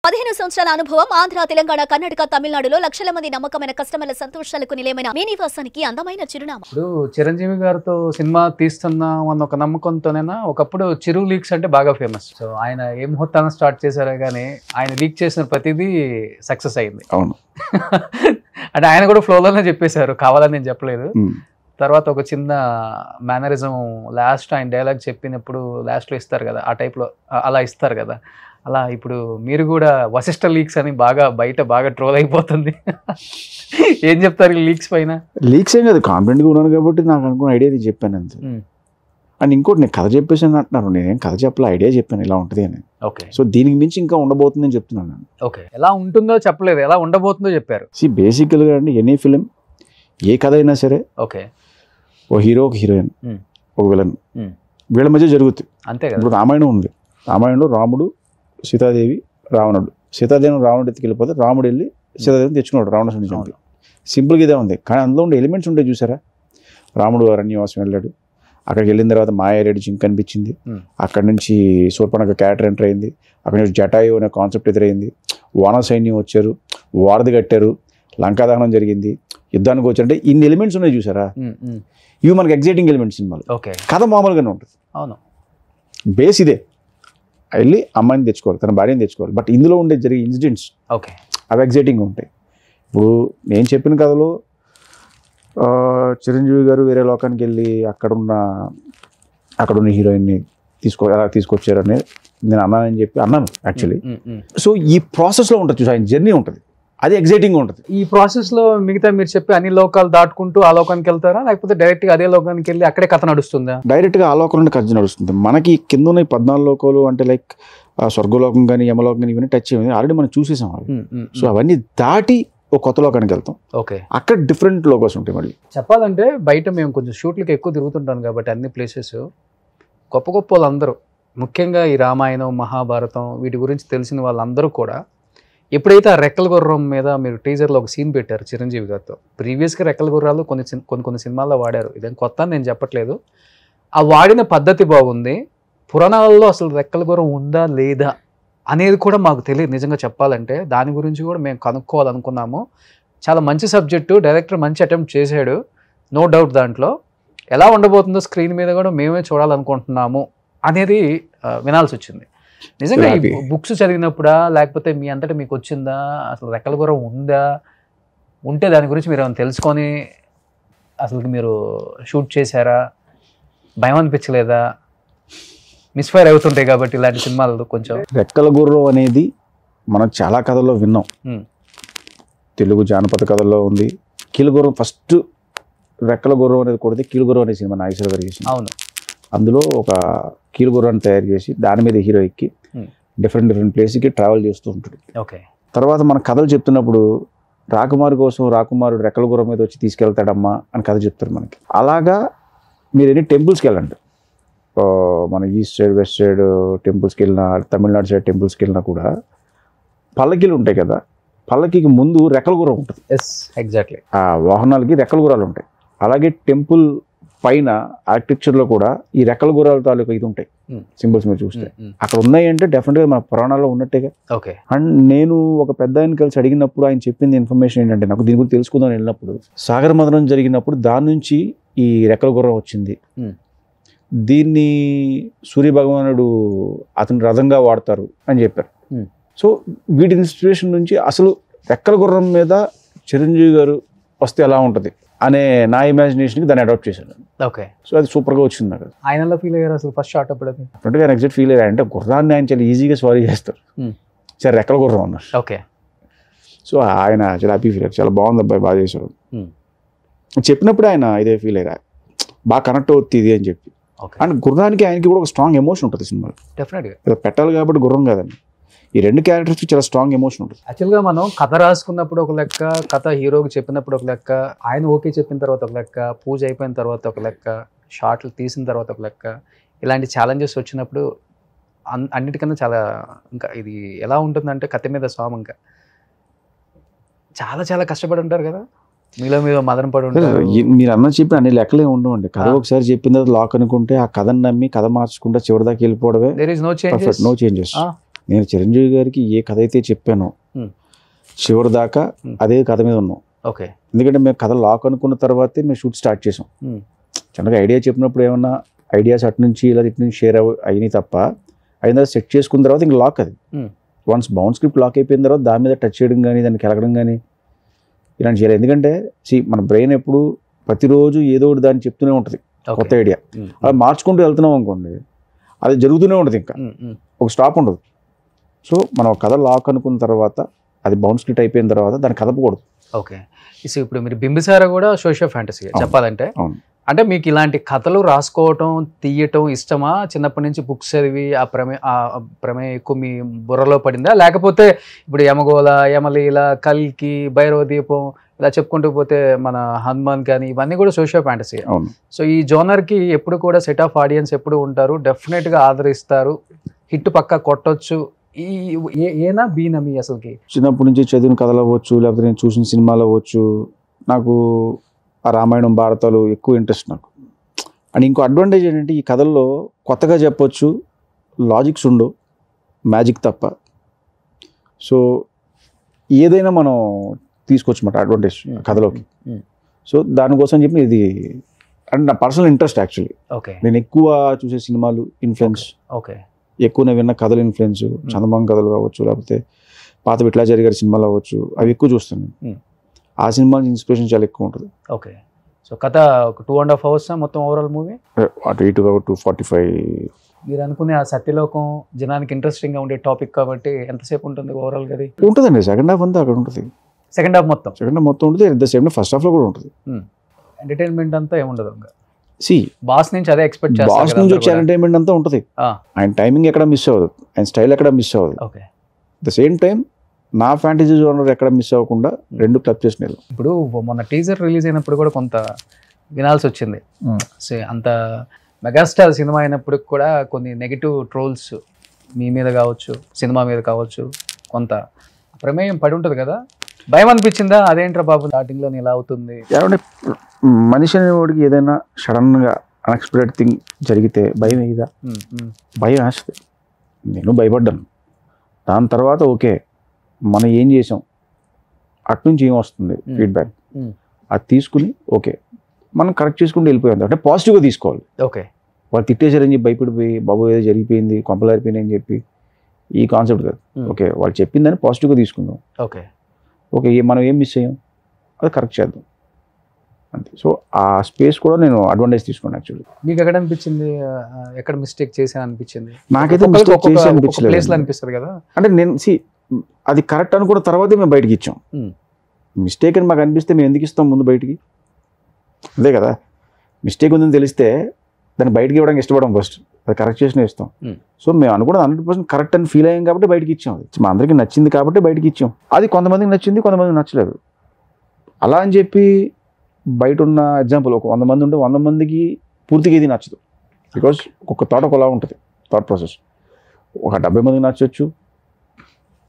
15 సంవత్సరాల అనుభవం ఆంధ్ర, తెలంగాణ, కర్ణాటక, తమిళనాడులో లక్షల మంది నమ్మకమైన కస్టమర్ల సంతోషాలకు నిలయమైన మీ నివాసానికి అందమైన చిరునామా. ఇప్పుడు చిరంజీవి గారితో సినిమా తీస్తున్నాం అన్న ఒక నమ్మకంతోనైనా ఒకప్పుడు చిరు లీక్స్ అంటే బాగా ఫేమస్. సో ఆయన ఏ ముహూర్తాన్ని స్టార్ట్ చేశారో కానీ ఆయన లీక్ చేసిన ప్రతిదీ సక్సెస్ అయింది. అవును. అంటే ఆయన కూడా ఫ్లోలోనే చెప్పేశారు, కావాలని నేను చెప్పలేదు. తర్వాత ఒక చిన్న మేనరిజం లాస్ట్ ఆయన డైలాగ్ చెప్పినప్పుడు లాస్ట్లో ఇస్తారు కదా, ఆ టైప్లో అలా ఇస్తారు కదా. అలా ఇప్పుడు మీరు కూడా వశిష్ట లీక్స్ అని బయట బాగా ట్రోల్ అయిపోతుంది. ఏం చెప్తారు ఈ లీక్స్ పైన? లీక్స్ ఏం కాదు, కాన్ఫిడెంట్గా ఉన్నాను కాబట్టి నాకు అనుకున్న ఐడియా నేను చెప్పాను అంతే. అండ్ ఇంకోటి నేను కథ చెప్పేసాను అంటున్నారు, నేనేం కథ చెప్పలే, ఐడియా చెప్పాను ఇలా ఉంటుంది అని. ఓకే. సో దీనికి మించి ఇంకా ఉండబోతుందని చెప్తున్నాను నేను. ఓకే, ఎలా ఉంటుందో చెప్పలేదు, ఎలా ఉండబోతుందో చెప్పారు. బేసికల్గా అండి ఎనీ ఫిలిం ఏ కథ అయినా సరే, ఓకే, ఓ హీరో ఒక హీరోయిన్ ఒక విలన్ వీళ్ళ మధ్య జరుగుతుంది అంతే కదా. ఇప్పుడు రామాయణం ఉంది, రామాయణంలో రాముడు సీతాదేవి రావణుడు, సీతాదేవిని రావణుడు ఎత్తుకెళ్ళిపోతే రాముడు వెళ్ళి సీతాదేవిని తెచ్చుకున్నాడు రావణాసురుడిని చంపి. సింపుల్గా ఇదే ఉంది. కానీ అందులో ఉండే ఎలిమెంట్స్ ఉంటాయి చూసారా. రాముడు అరణ్యవాసం వెళ్ళాడు, అక్కడికి వెళ్ళిన తర్వాత మాయారెడ్డి జింక్ కనిపించింది, అక్కడి నుంచి శూర్పణఖ క్యారెక్టర్ ఎంటర్ అయింది, అక్కడి నుంచి జటాయు అనే కాన్సెప్ట్ ఎదురైంది, వానర సైన్యం వచ్చారు, వారధి కట్టారు, లంకాదహనం జరిగింది, యుద్ధానికి వచ్చారంటే ఇన్ని ఎలిమెంట్స్ ఉన్నాయి చూసారా. ఇవి మనకి ఎగ్జైటింగ్ ఎలిమెంట్స్ సినిమాలు. కథ మామూలుగానే ఉంటుంది. అవును, బేస్ ఇదే, వెళ్ళి అమ్మాయిని తెచ్చుకోవాలి, తన భార్యని తెచ్చుకోవాలి. బట్ ఇందులో ఉండే జరిగే ఇన్సిడెంట్స్ ఓకే అవి ఎగ్జైటింగ్గా ఉంటాయి. ఇప్పుడు నేను చెప్పిన కథలో చిరంజీవి గారు వేరే లోకానికి వెళ్ళి అక్కడున్న హీరోయిన్ని ఎలా తీసుకొచ్చారని నేను అన్నాను యాక్చువల్లీ. సో ఈ ప్రాసెస్లో ఉంటుంది చూసి ఆయన జర్నీ ఉంటుంది, అది ఎగ్జైటింగ్గా ఉంటుంది. ఈ ప్రాసెస్లో మిగతా మీరు చెప్పి అన్ని లోకాలు దాటుకుంటూ ఆ లోకానికి వెళ్తారా, లేకపోతే డైరెక్ట్గా అదే లోకానికి వెళ్ళి అక్కడే కథ నడుస్తుందా? డైరెక్ట్గా ఆ లోకం నుండి కథ నడుస్తుంది. మనకి కింద ఉన్న 14 లోకాలు అంటే లైక్ స్వర్గలోకం కానీ యమలోకం కానీ ఇవన్నీ టచ్ అయ్యింది, ఆల్రెడీ మనం చూసేసాం అవి. సో అవన్నీ దాటి ఒక కొత్త లోకానికి వెళ్తాం. ఓకే, అక్కడ డిఫరెంట్ లోకాస్ ఉంటాయి. మళ్ళీ చెప్పాలంటే బయట మేము కొంచెం షూట్లకి ఎక్కువ తిరుగుతుంటాం కాబట్టి అన్ని ప్లేసెస్ గొప్ప గొప్ప వాళ్ళందరూ, ముఖ్యంగా ఈ రామాయణం మహాభారతం వీటి గురించి తెలిసిన వాళ్ళందరూ కూడా ఎప్పుడైతే ఆ రెక్కల గుర్రం మీద మీరు టీజర్లో ఒక సీన్ పెట్టారు చిరంజీవి గారితో, ప్రీవియస్గా రెక్కల గుర్రాలు కొన్ని సినిమాల్లో వాడారు, ఇదేం కొత్త అని నేను చెప్పట్లేదు, ఆ వాడిన పద్ధతి బాగుంది. పురాణాలలో అసలు రెక్కల గుర్రం ఉందా లేదా అనేది కూడా మాకు తెలియదు నిజంగా చెప్పాలంటే. దాని గురించి కూడా మేము కనుక్కోవాలనుకున్నాము. చాలా మంచి సబ్జెక్టు, డైరెక్టర్ మంచి అటెంప్ట్ చేశాడు, నో డౌట్. దాంట్లో ఎలా ఉండబోతుందో స్క్రీన్ మీద కూడా మేమే చూడాలనుకుంటున్నాము అనేది వినాల్సి వచ్చింది. నిజంగా ఈ బుక్స్ చదివినప్పుడా లేకపోతే మీ అంతటా మీకు వచ్చిందా, అసలు రెక్కల గుర్రం ఉందా, ఉంటే దాని గురించి మీరు ఏమైనా తెలుసుకొని అసలు మీరు షూట్ చేశారా, భయం అనిపించలేదా? మిస్ఫైర్ అవుతుంటాయి కాబట్టి ఇలాంటి సినిమాలు కొంచెం. రెక్కల గుర్రం అనేది మనం చాలా కథల్లో విన్నాం, తెలుగు జానపద కథల్లో ఉంది. కీలుగుర్రం ఫస్ట్ రెక్కల గుర్రం అనేది కొడితే కీలుగుర్రం అనే సినిమా నాగేశ్వర గారు చేసింది. అవును, అందులో ఒక కీలుగుర్రాన్ని తయారు చేసి దాని మీద హీరో ఎక్కి డిఫరెంట్ ప్లేస్కి ట్రావెల్ చేస్తూ ఉంటాడు. ఓకే. తర్వాత మన కథలు చెప్తున్నప్పుడు రాకుమారు కోసం రాకుమారుడు రెక్కల గుర్రం మీద వచ్చి తీసుకెళ్తాడమ్మా అని కథ చెప్తారు మనకి. అలాగా మీరు ఎన్ని టెంపుల్స్కి వెళ్ళండి, మన ఈస్ట్ సైడ్ వెస్ట్ సైడ్ టెంపుల్స్కి వెళ్ళినా, తమిళనాడు సైడ్ టెంపుల్స్కి వెళ్ళినా కూడా పల్లకీలు ఉంటాయి కదా, పల్లకీకి ముందు రెక్కల గుర్రం ఉంటుంది. Yes, exactly. ఆ వాహనాలకి రెక్కల గుర్రాలు ఉంటాయి. అలాగే టెంపుల్ పైన ఆర్కిటెక్చర్లో కూడా ఈ రెక్కల గుర్రాల తాలూకా ఇది ఉంటాయి సింబల్స్. మీరు చూస్తే అక్కడ ఉన్నాయి అంటే డెఫినెట్గా మన పురాణాల్లో ఉన్నట్టేగా. ఓకే. అండ్ నేను ఒక పెద్ద ఆయన కలిసి అడిగినప్పుడు ఆయన చెప్పింది ఇన్ఫర్మేషన్ ఏంటంటే, నాకు దీని గురించి తెలుసుకుందాం వెళ్ళినప్పుడు, సాగర మదనం జరిగినప్పుడు దాని నుంచి ఈ రెక్కల గుర్రం వచ్చింది, దీన్ని సూర్య భగవానుడు అతని రథంగా వాడతారు అని చెప్పారు. సో వీటి ఇన్స్పిరేషన్ నుంచి అసలు రెక్కల గుర్రం మీద చిరంజీవి గారు వస్తే ఎలా ఉంటుంది అనే నా ఇమాజినేషన్కి దాన్ని అడాప్ట్ చేశాను. ఓకే. సో అది సూపర్గా వచ్చింది నాకు. ఆయన ఎలా ఫీల్ అయ్యారు అసలు ఫస్ట్ షాట్ అప్పుడు? అప్పటిగా ఆయన ఎగ్జాక్ట్ ఫీల్ అయ్యారు అంటే గుర్రాన్ని ఆయన చాలా ఈజీగా స్వారీ చేస్తారు, సరే రెక్కల గుర్రం అన్నారు. ఓకే. సో ఆయన చాలా హ్యాపీ ఫీల్ అయ్యారు, చాలా బాగుంది అబ్బాయి, బాగా చేశారు చెప్పినప్పుడు ఆయన ఇదే ఫీల్ అయ్యారు, బాగా కనెక్ట్ అవుతుంది ఇది అని చెప్పి. అండ్ గుర్రానికి ఆయనకి కూడా ఒక స్ట్రాంగ్ ఎమోషన్ ఉంటుంది సినిమాలో. డెఫినెట్గా ఏదో పెట్టాలి కాబట్టి గుర్రం కాదండి, ఈ రెండు క్యారెక్టర్స్కి చాలా స్ట్రాంగ్ ఎమోషన్ ఉంటుంది. యాక్చువల్గా మనం కథ రాసుకున్నప్పుడు ఒక లెక్క, కథ హీరోకి చెప్పినప్పుడు ఒక లెక్క, ఆయన ఓకే చెప్పిన తర్వాత ఒక లెక్క, పూజ అయిపోయిన తర్వాత ఒక లెక్క, షార్ట్లు తీసిన తర్వాత ఒక లెక్క, ఇలాంటి ఛాలెంజెస్ వచ్చినప్పుడు అన్నిటికన్నా చాలా ఇంకా ఇది ఎలా ఉంటుందంటే కథ మీద స్వామి ఇంకా చాలా చాలా కష్టపడి ఉంటారు కదా, మీలో మీద మదన పడి ఉంటారు. మీరు అన్న చెప్పి అన్ని లెక్కలే ఉండవండి. కథ ఒకసారి చెప్పిన తర్వాత లాక్ అనుకుంటే ఆ కథను నమ్మి కథ మార్చుకుంటే చివరిదాకా వెళ్ళిపోవడమే. There is no changes. No changes. నేను చిరంజీవి గారికి ఏ కథ అయితే చెప్పానో చివరి దాకా అదే కథ మీద ఉన్నాం. ఓకే. ఎందుకంటే మేము కథ లాక్ అనుకున్న తర్వాతే మేము షూట్ స్టార్ట్ చేసాం. చిన్నగా ఐడియా చెప్పినప్పుడు ఏమన్నా ఐడియాస్ అటు నుంచి ఇలా ఇటు నుంచి షేర్ అయినాయి తప్ప అయిన సెట్ చేసుకున్న తర్వాత ఇంకా లాక్ అది. వన్స్ బౌండ్ స్క్రిప్ట్ లాక్ అయిపోయిన తర్వాత దాని మీద టచ్ చేయడం కానీ దాన్ని కెలగడం కానీ ఇలాంటి చేయాలి. ఎందుకంటే మన బ్రెయిన్ ఎప్పుడు ప్రతిరోజు ఏదో ఒకటి దాన్ని చెప్తూనే ఉంటుంది కొత్త ఐడియా. అలా మార్చుకుంటూ వెళ్తున్నాం అనుకోండి అది జరుగుతూనే ఉంటుంది, ఇంకా ఒక స్టాప్ ఉండదు. సో మనం కథ లాక్ అనుకున్న తర్వాత అది బౌండ్ స్క్రిప్ట్ అయిపోయిన తర్వాత దాన్ని కదపకూడదు. ఓకే. సో ఇప్పుడు మీరు బింబిసార కూడా సోషియో ఫ్యాంటసీ చెప్పాలంటే, అంటే మీకు ఇలాంటి కథలు రాసుకోవటం తీయటం ఇష్టమా? చిన్నప్పటి నుంచి బుక్స్ చదివి ఆ ప్రమేయం ఎక్కువ మీ బుర్రలో పడిందా? లేకపోతే ఇప్పుడు యమగోళ, యమలీల, కల్కి, భైరవ దీపం ఇలా చెప్పుకుంటూ పోతే మన హనుమాన్ కానీ ఇవన్నీ కూడా సోషియో ఫ్యాంటసీ. సో ఈ జోనర్కి ఎప్పుడు కూడా సెట్ ఆఫ్ ఆడియన్స్ ఎప్పుడు ఉంటారు, డెఫినెట్గా ఆదరిస్తారు, హిట్ పక్కా కొట్టొచ్చు. ఏనా బీనా మీ అసలుకి? చిన్నప్పటి నుంచి చదివిన కథలు అవ్వచ్చు, లేకపోతే నేను చూసిన సినిమాలు అవ్వచ్చు, నాకు ఆ రామాయణం భారతాలు ఎక్కువ ఇంట్రెస్ట్ నాకు. అండ్ ఇంకో అడ్వాంటేజ్ ఏంటంటే ఈ కథల్లో కొత్తగా చెప్పొచ్చు, లాజిక్స్ ఉండవు, మ్యాజిక్ తప్ప. సో ఏదైనా మనం తీసుకోవచ్చు అన్నమాట అడ్వాంటేజ్ కథలోకి. సో దానికోసం చెప్పి ఇది అంటే నా పర్సనల్ ఇంట్రెస్ట్ యాక్చువల్లీ. ఓకే. నేను ఎక్కువ చూసే సినిమాలు ఇన్ఫ్లుయెన్స్, ఓకే, ఎక్కువ నేను విన్న కథలు ఇన్ఫ్లుయెన్స్, చందమామ కథలు కావచ్చు, లేకపోతే పాత విట్లాచారి గారి సినిమాలు అవ్వచ్చు, అవి ఎక్కువ చూస్తాను. ఆ సినిమా ఇన్స్పిరేషన్ చాలా ఎక్కువ ఉంటుంది. ఓకే. సో కథ ఒక 2.5 hours మొత్తం ఓవరాల్ మూవీ? అటు ఇటు 245. మీరు అనుకునే ఆ సత్యలోకం జనానికి ఇంట్రెస్టింగ్గా ఉండే టాపిక్ కాబట్టి ఎంతసేపు ఉంటుంది ఓవరాల్గా? అది ఉంటుందండి, సెకండ్ హాఫ్ అంతా అక్కడ ఉంటుంది. సెకండ్ హాఫ్ మొత్తం ఉంటుంది. At the same time first హాఫ్లో కూడా ఉంటుంది. ఎంటర్టైన్మెంట్ అంతా ఏముండదు ఇంకా. బాస్ నుంచి అదే ఎక్స్పెక్ట్ చేస్తాను. బాస్ నుంచి వచ్చే ఎంటర్టైన్మెంట్ అంతా ఉంటుంది. ఆయన టైమింగ్ ఎక్కడ మిస్ అవ్వదు, ఆయన స్టైల్ ఎక్కడ మిస్ అవ్వదు. ఓకే. ద సేమ్ టైం నా ఫ్యాంటసీ జోనర్ ఎక్కడ మిస్ అవ్వకుండా రెండు క్లబ్ చేసిన. ఇప్పుడు మొన్న టీజర్ రిలీజ్ అయినప్పుడు కూడా కొంత వినాల్సి వచ్చింది. సో అంత మెగాస్టార్ సినిమా అయినప్పుడు కూడా కొన్ని నెగిటివ్ ట్రోల్స్ మీ మీద కావచ్చు, సినిమా మీద కావచ్చు, కొంత ప్రమేయం పడి ఉంటుంది కదా. భయం అనిపించిందా? అదేంట్రా బాబు స్టార్టింగ్లో ఇలా అవుతుంది? ఏమంటే మనిషి అనేవాడికి ఏదైనా సడన్గా అన్ఎక్స్పెక్టెడ్ థింగ్ జరిగితే భయం ఏదా? భయం వేస్తుంది. నేను భయపడ్డాను. దాని తర్వాత ఓకే మనం ఏం చేసాం, అట్నుంచి ఏం వస్తుంది ఫీడ్బ్యాక్, అది తీసుకుని ఓకే మనం కరెక్ట్ చేసుకుంటూ వెళ్ళిపోయాం. అంటే పాజిటివ్గా తీసుకోవాలి. ఓకే. వాళ్ళు తిట్టేశారని చెప్పి భయపడిపోయి బాబు ఏదో జరిగిపోయింది, కొంపలారిపోయింది అని చెప్పి ఈ కాన్సెప్ట్ కాదు. ఓకే వాళ్ళు చెప్పిందని పాజిటివ్గా తీసుకుందాం. ఓకే. ఓకే మనం ఏం మిస్ అయ్యాం అది కరెక్ట్ చేద్దాం అంతే. సో ఆ స్పేస్ కూడా నేను అడ్వాంటేజ్ తీసుకున్నాను యాక్చువల్లీ. మీకు ఎక్కడ అనిపించింది, ఎక్కడ మిస్టేక్ చేశాను అనిపించింది? నాకైతే మిస్టేక్ చేసి అనిపించలేదు. అనిపిస్తుంది కదా, అంటే నేను అది కరెక్ట్ అనుకున్న తర్వాతే మేము బయటకి ఇచ్చాం. మిస్టేక్ అని మాకు అనిపిస్తే మేము ఎందుకు ఇస్తాం ముందు బయటికి? అదే కదా, మిస్టేక్ ఉందని తెలిస్తే దాన్ని బయటకి ఇవ్వడానికి ఇష్టపడడం ఫస్ట్, అది కరెక్ట్ చేసిన ఇస్తాం. సో మేము అనుకున్నది 100% కరెక్ట్ అని ఫీల్ అయ్యాం కాబట్టి బయటకి ఇచ్చాం. అది మా అందరికీ నచ్చింది కాబట్టి బయటకి ఇచ్చాం. అది కొంతమందికి నచ్చింది, కొంతమందికి నచ్చలేదు. అలా అని చెప్పి బయట ఉన్న ఎగ్జాంపుల్ ఒక 100 మంది ఉంటే 100 మందికి పూర్తిగా ఇది నచ్చదు. బికాస్ ఒక్కొక్క థాట్ ఒకలా ఉంటుంది, థాట్ ప్రాసెస్. ఒక 70 మందికి నచ్చవచ్చు,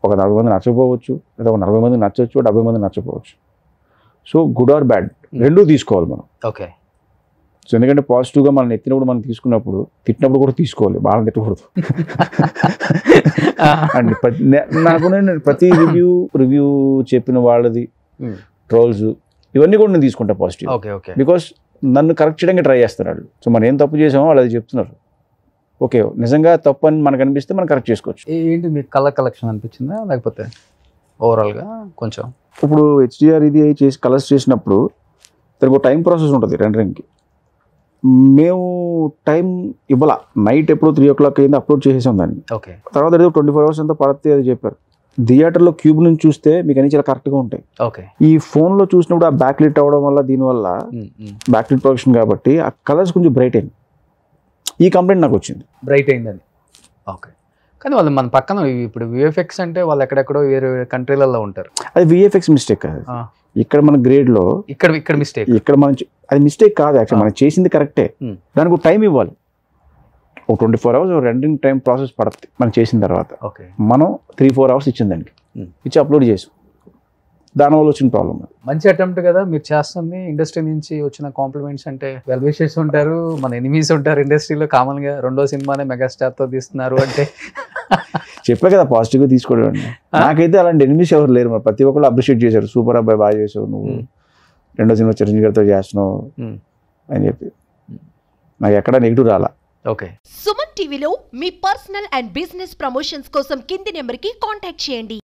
ఒక 40 మంది నచ్చకపోవచ్చు, లేదా ఒక 40 మందికి నచ్చవచ్చు, 70 మందికి నచ్చకపోవచ్చు. సో గుడ్ ఆర్ బ్యాడ్ రెండూ తీసుకోవాలి మనం. ఓకే. సో ఎందుకంటే పాజిటివ్గా మనం ఎత్తినప్పుడు మనం తీసుకున్నప్పుడు తిట్టినప్పుడు కూడా తీసుకోవాలి, బాగా తిట్టకూడదు. అండ్ నాకు నేను ప్రతి రివ్యూ చెప్పిన వాళ్ళది ట్రోల్స్ ఇవన్నీ కూడా నేను తీసుకుంటా పాజిటివ్. ఓకే. ఓకే. బికాస్ నన్ను కరెక్ట్ చేయడానికి ట్రై చేస్తారు వాళ్ళు. సో మనం ఏం తప్పు చేసామో వాళ్ళు అది చెప్తున్నారు. ఓకే నిజంగా తప్పు అని మనకు అనిపిస్తే మనం కరెక్ట్ చేసుకోవచ్చు. ఏంటి మీకు కలర్ కలెక్షన్ అనిపించిందా లేకపోతే ఓవరాల్గా కొంచెం? ఇప్పుడు HDR ఇది చేసి కలర్స్ చేసినప్పుడు దానికి ఒక టైం ప్రాసెస్ ఉంటుంది రెండరింగ్కి. మేము టైం ఇవ్వాల, నైట్ ఎప్పుడో 3 o'clock అయింది అప్లోడ్ చేసేసాం దాన్ని. ఓకే. తర్వాత ఏదో 24 hours అంతా పడితే అది చెప్పారు. థియేటర్లో క్యూబ్ నుంచి చూస్తే మీకు అన్ని చాలా కరెక్ట్గా ఉంటాయి. ఓకే. ఈ ఫోన్లో చూసినప్పుడు ఆ బ్యాక్ లిట్ అవ్వడం వల్ల దీనివల్ల బ్యాక్ లిట్ ప్రొడక్షన్ కాబట్టి ఆ కలర్స్ కొంచెం బ్రైట్ అయింది. ఈ కంప్లైంట్ నాకు వచ్చింది, బ్రైట్ అయిందని. ఓకే. కానీ వాళ్ళు మన పక్కన ఇప్పుడు VFX అంటే వాళ్ళు ఎక్కడెక్కడో వేరే కంట్రీలలో ఉంటారు. అది VFX మిస్టేక్ కాదు. ఇక్కడ మన గ్రేడ్లో ఇక్కడ మిస్టేక్, ఇక్కడ మనం అది మిస్టేక్ కాదు యాక్చువల్, మనం చేసింది కరెక్టే. దానికి ఒక టైం ఇవ్వాలి, ఒక 24 hours రెండింగ్ టైం ప్రాసెస్ పడుతుంది మనం చేసిన తర్వాత. ఓకే. మనం 3-4 hours ఇచ్చింది దానికి, ఇచ్చి అప్లోడ్ చేసాం. దానివల్ల వచ్చిన ప్రాబ్లం. మంచి అటెంప్ట్ కదా మీరు చేస్తుంది. ఇండస్ట్రీ నుంచి వచ్చిన కాంప్లిమెంట్స్ అంటే వెల్ విషెస్ ఉంటారు, మన ఎనిమీస్ ఉంటారు ఇండస్ట్రీలో కామన్గా. రెండో సినిమానే మెగాస్టార్తో తీస్తున్నారు అంటే చెప్పే కదా పాజిటివ్గా తీసుకోవడం. నాకైతే అలాంటి ఎనిమిస్ ఎవరు లేరు, మరి ప్రతి ఒక్కళ్ళు అప్రిషియేట్ చేశారు, సూపర్ అబ్బాయి బాగా చేసావు నువ్వు, రెండో సినిమా చిరంజీవి గారితో చేస్తున్నావు అని చెప్పి. నాకు ఎక్కడ నెగిటివ్ రాలా. ఓకే. సుమన్ టీవీలో మీ పర్సనల్ అండ్ బిజినెస్ ప్రమోషన్స్ కోసం కింది నెంబర్కి కాంటాక్ట్ చేయండి.